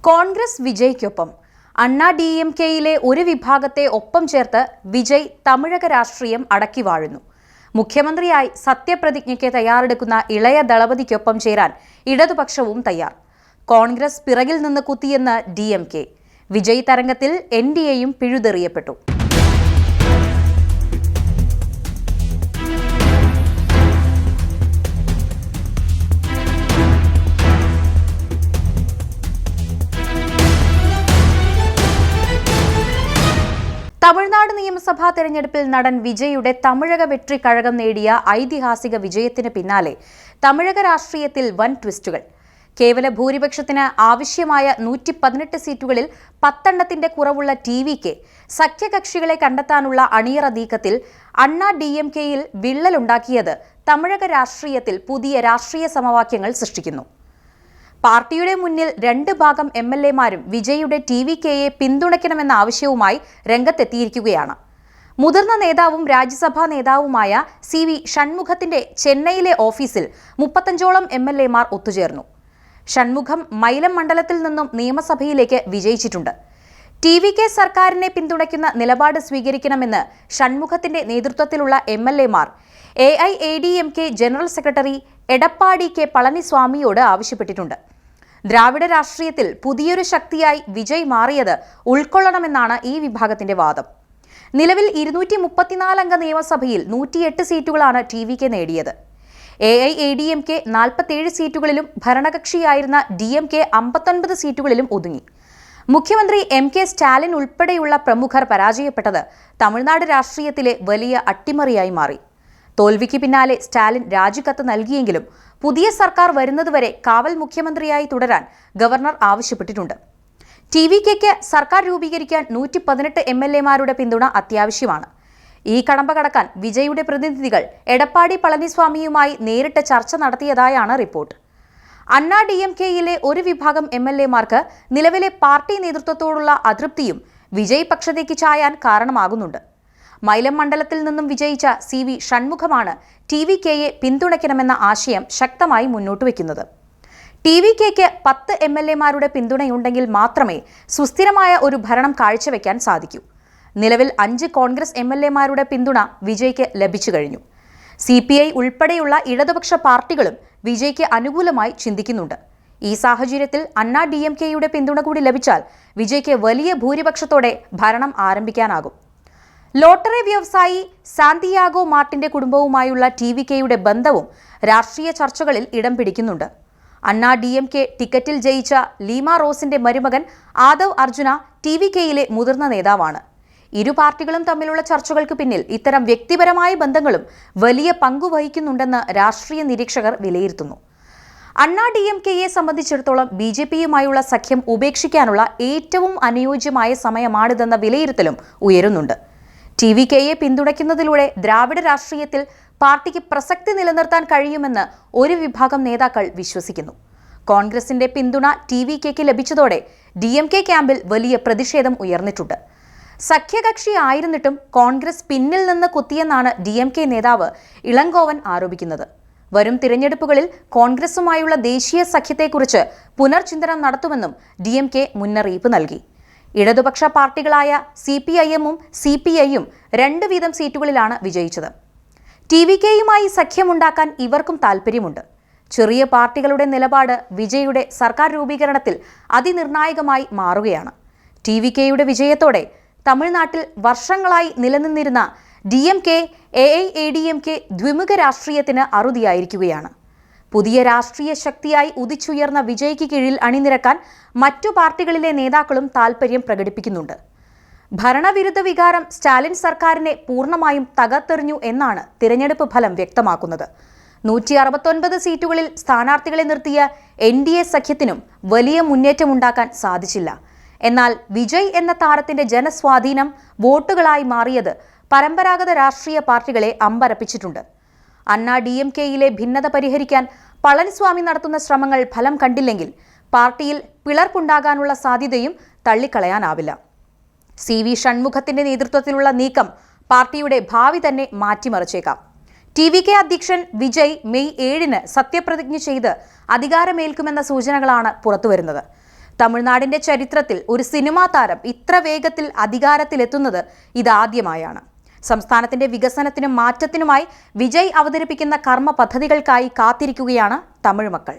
കോൺഗ്രസ് വിജയ്ക്കൊപ്പം അണ്ണാ DMKയിലെ ഒരു വിഭാഗത്തെ ഒപ്പം ചേർത്ത് വിജയ് തമിഴക രാഷ്ട്രീയം അടക്കി വാഴുന്നു. മുഖ്യമന്ത്രിയായി സത്യപ്രതിജ്ഞയ്ക്ക് തയ്യാറെടുക്കുന്ന ഇളയ ദളപതിക്കൊപ്പം ചേരാൻ ഇടതുപക്ഷവും തയ്യാർ. കോൺഗ്രസ് പിറകിൽ നിന്ന് കുത്തിയെന്ന് DMK. വിജയ് തരംഗത്തിൽ NDAയും പിഴുതെറിയപ്പെട്ടു. തമിഴ്നാട് നിയമസഭാ തെരഞ്ഞെടുപ്പിൽ നടൻ വിജയുടെ തമിഴക വെട്രി കഴകം നേടിയ ഐതിഹാസിക വിജയത്തിന് പിന്നാലെ തമിഴക രാഷ്ട്രീയത്തിൽ വൻ ട്വിസ്റ്റുകൾ. കേവല ഭൂരിപക്ഷത്തിന് ആവശ്യമായ 118 സീറ്റുകളിൽ 10 എണ്ണത്തിന്റെ കുറവുള്ള TVK സഖ്യകക്ഷികളെ കണ്ടെത്താനുള്ള അണിയറ നീക്കത്തിൽ അണ്ണാ DMKയിൽ വിള്ളലുണ്ടാക്കിയത് തമിഴക രാഷ്ട്രീയത്തിൽ പുതിയ രാഷ്ട്രീയ സമവാക്യങ്ങൾ സൃഷ്ടിക്കുന്നു. പാർട്ടിയുടെ മുന്നിൽ 2 ഭാഗം MLAമാരും വിജയുടെ TVKയെ പിന്തുണയ്ക്കണമെന്ന ആവശ്യവുമായി രംഗത്തെത്തിയിരിക്കുകയാണ്. മുതിർന്ന നേതാവും രാജ്യസഭാ നേതാവുമായ CV ഷൺമുഖത്തിന്റെ ചെന്നൈയിലെ ഓഫീസിൽ 35ഓളം MLAമാർ ഒത്തുചേർന്നു. ഷൺമുഖം മൈലം മണ്ഡലത്തിൽ നിന്നും നിയമസഭയിലേക്ക് വിജയിച്ചിട്ടുണ്ട്. TVK സർക്കാരിനെ പിന്തുണയ്ക്കുന്ന നിലപാട് സ്വീകരിക്കണമെന്ന് ഷൺമുഖത്തിന്റെ നേതൃത്വത്തിലുള്ള MLAമാർ AIADMK general secretary Edappadi K പളനിസ്വാമിയോട് ആവശ്യപ്പെട്ടിട്ടുണ്ട്. ദ്രാവിഡ രാഷ്ട്രീയത്തിൽ പുതിയൊരു ശക്തിയായി വിജയ് മാറിയത് ഉൾക്കൊള്ളണമെന്നാണ് ഈ വിഭാഗത്തിന്റെ വാദം. നിലവിൽ 234 അംഗ നിയമസഭയിൽ 108 സീറ്റുകളാണ് TVK നേടിയത്. AIADMK 47 സീറ്റുകളിലും ഭരണകക്ഷിയായിരുന്ന DMK 59 സീറ്റുകളിലും ഒതുങ്ങി. മുഖ്യമന്ത്രി MK സ്റ്റാലിൻ ഉൾപ്പെടെയുള്ള പ്രമുഖർ പരാജയപ്പെട്ടത് തമിഴ്നാട് രാഷ്ട്രീയത്തിലെ വലിയ അട്ടിമറിയായി മാറി. തോൽവിക്ക് പിന്നാലെ സ്റ്റാലിൻ രാജിക്കത്ത് നൽകിയെങ്കിലും പുതിയ സർക്കാർ വരുന്നതുവരെ കാവൽ മുഖ്യമന്ത്രിയായി തുടരാൻ ഗവർണർ ആവശ്യപ്പെട്ടിട്ടുണ്ട്. TVKയ്ക്ക് സർക്കാർ രൂപീകരിക്കാൻ 118 MLAമാരുടെ പിന്തുണ അത്യാവശ്യമാണ്. ഈ കടമ്പ കടക്കാൻ വിജയുടെ പ്രതിനിധികൾ എടപ്പാടി പളനിസ്വാമിയുമായി നേരിട്ട് ചർച്ച നടത്തിയതായാണ് റിപ്പോർട്ട്. അണ്ണാ DMKയിലെ ഒരു വിഭാഗം MLAമാർക്ക് നിലവിലെ പാർട്ടി നേതൃത്വത്തോടുള്ള അതൃപ്തിയും വിജയ് പക്ഷത്തേക്ക് ചായാൻ കാരണമാകുന്നുണ്ട്. മൈലം മണ്ഡലത്തിൽ നിന്നും വിജയിച്ച CV ഷൺമുഖമാണ് TVKയെ പിന്തുണയ്ക്കണമെന്ന ആശയം ശക്തമായി മുന്നോട്ട് വയ്ക്കുന്നത്. TVKയ്ക്ക് 10 MLAമാരുടെ പിന്തുണയുണ്ടെങ്കിൽ മാത്രമേ സുസ്ഥിരമായ ഒരു ഭരണം കാഴ്ചവെക്കാൻ സാധിക്കൂ. നിലവിൽ 5 കോൺഗ്രസ് MLAമാരുടെ പിന്തുണ വിജയ്ക്ക് ലഭിച്ചു കഴിഞ്ഞു. CPI ഉൾപ്പെടെയുള്ള ഇടതുപക്ഷ പാർട്ടികളും വിജയ്ക്ക് അനുകൂലമായി ചിന്തിക്കുന്നുണ്ട്. ഈ സാഹചര്യത്തിൽ അണ്ണാ DMKയുടെ പിന്തുണ കൂടി ലഭിച്ചാൽ വിജയ്ക്ക് വലിയ ഭൂരിപക്ഷത്തോടെ ഭരണം ആരംഭിക്കാനാകും. ലോട്ടറി വ്യവസായി സാന്തിയാഗോ മാർട്ടിന്റെ കുടുംബവുമായുള്ള TVKയുടെ ബന്ധവും രാഷ്ട്രീയ ചർച്ചകളിൽ ഇടം പിടിക്കുന്നുണ്ട്. അണ്ണാ DMK ടിക്കറ്റിൽ ജയിച്ച ലീമ റോസിന്റെ മരുമകൻ ആദവ് അർജുന TVKയിലെ മുതിർന്ന നേതാവാണ്. ഇരു പാർട്ടികളും തമ്മിലുള്ള ചർച്ചകൾക്ക് പിന്നിൽ ഇത്തരം വ്യക്തിപരമായ ബന്ധങ്ങളും വലിയ പങ്കുവഹിക്കുന്നുണ്ടെന്ന് രാഷ്ട്രീയ നിരീക്ഷകർ വിലയിരുത്തുന്നു. അണ്ണാ DMKയെ സംബന്ധിച്ചിടത്തോളം BJPയുമായുള്ള സഖ്യം ഉപേക്ഷിക്കാനുള്ള ഏറ്റവും അനുയോജ്യമായ സമയമാണിതെന്ന വിലയിരുത്തലും ഉയരുന്നുണ്ട്. TVKയെ പിന്തുണയ്ക്കുന്നതിലൂടെ ദ്രാവിഡ രാഷ്ട്രീയത്തിൽ പാർട്ടിക്ക് പ്രസക്തി നിലനിർത്താൻ കഴിയുമെന്ന് ഒരു വിഭാഗം നേതാക്കൾ വിശ്വസിക്കുന്നു. കോൺഗ്രസിന്റെ പിന്തുണ TVKയ്ക്ക് ലഭിച്ചതോടെ DMK ക്യാമ്പിൽ വലിയ പ്രതിഷേധം ഉയർന്നിട്ടുണ്ട്. സഖ്യകക്ഷി ആയിരുന്നിട്ടും കോൺഗ്രസ് പിന്നിൽ നിന്ന് കുത്തിയെന്നാണ് DMK നേതാവ് ഇളങ്കോവൻ ആരോപിക്കുന്നത്. വരും തിരഞ്ഞെടുപ്പുകളിൽ കോൺഗ്രസുമായുള്ള ദേശീയ സഖ്യത്തെക്കുറിച്ച് പുനർചിന്തനം നടത്തുമെന്നും DMK മുന്നറിയിപ്പ് നൽകി. ഇടതുപക്ഷ പാർട്ടികളായ CPIMഉം CPIയും 2 വീതം സീറ്റുകളിലാണ് വിജയിച്ചത്. TVKയുമായി സഖ്യമുണ്ടാക്കാൻ ഇവർക്കും താൽപ്പര്യമുണ്ട്. ചെറിയ പാർട്ടികളുടെ നിലപാട് വിജയുടെ സർക്കാർ രൂപീകരണത്തിൽ അതിനിർണായകമായി മാറുകയാണ്. TVKയുടെ വിജയത്തോടെ തമിഴ്നാട്ടിൽ വർഷങ്ങളായി നിലനിന്നിരുന്ന DMK AIADMK ദ്വിമുഖ രാഷ്ട്രീയത്തിന് അറുതിയായിരിക്കുകയാണ്. പുതിയ രാഷ്ട്രീയ ശക്തിയായി ഉദിച്ചുയർന്ന വിജയ്ക്ക് കീഴിൽ അണിനിരക്കാൻ മറ്റു പാർട്ടികളിലെ നേതാക്കളും താൽപ്പര്യം പ്രകടിപ്പിക്കുന്നുണ്ട്. ഭരണവിരുദ്ധ വികാരം സ്റ്റാലിൻ സർക്കാരിനെ പൂർണ്ണമായും തകർത്തെറിഞ്ഞു എന്നാണ് തിരഞ്ഞെടുപ്പ് ഫലം വ്യക്തമാക്കുന്നത്. 169 സീറ്റുകളിൽ സ്ഥാനാർത്ഥികളെ നിർത്തിയ NDA സഖ്യത്തിനും വലിയ മുന്നേറ്റമുണ്ടാക്കാൻ സാധിച്ചില്ല. എന്നാൽ വിജയ് എന്ന താരത്തിന്റെ ജനസ്വാധീനം വോട്ടുകളായി മാറിയത് പരമ്പരാഗത രാഷ്ട്രീയ പാർട്ടികളെ അമ്പരപ്പിച്ചിട്ടുണ്ട്. അണ്ണാ DMKയിലെ ഭിന്നത പരിഹരിക്കാൻ പളനിസ്വാമി നടത്തുന്ന ശ്രമങ്ങൾ ഫലം കണ്ടില്ലെങ്കിൽ പാർട്ടിയിൽ പിളർപ്പുണ്ടാകാനുള്ള സാധ്യതയും തള്ളിക്കളയാനാവില്ല. CV ഷൺമുഖത്തിന്റെ നേതൃത്വത്തിലുള്ള നീക്കം പാർട്ടിയുടെ ഭാവി തന്നെ മാറ്റിമറിച്ചേക്കാം. TVK അധ്യക്ഷൻ വിജയ് മെയ് 7-ന് സത്യപ്രതിജ്ഞ ചെയ്ത് അധികാരമേൽക്കുമെന്ന സൂചനകളാണ് പുറത്തുവരുന്നത്. തമിഴ്നാടിന്റെ ചരിത്രത്തിൽ ഒരു സിനിമാ താരം ഇത്ര വേഗത്തിൽ അധികാരത്തിലെത്തുന്നത് ഇതാദ്യമായാണ്. സംസ്ഥാനത്തിന്റെ വികസനത്തിനും മാറ്റത്തിനുമായി വിജയ് അവതരിപ്പിക്കുന്ന കർമ്മ പദ്ധതികൾക്കായി കാത്തിരിക്കുകയാണ് തമിഴ് മക്കൾ.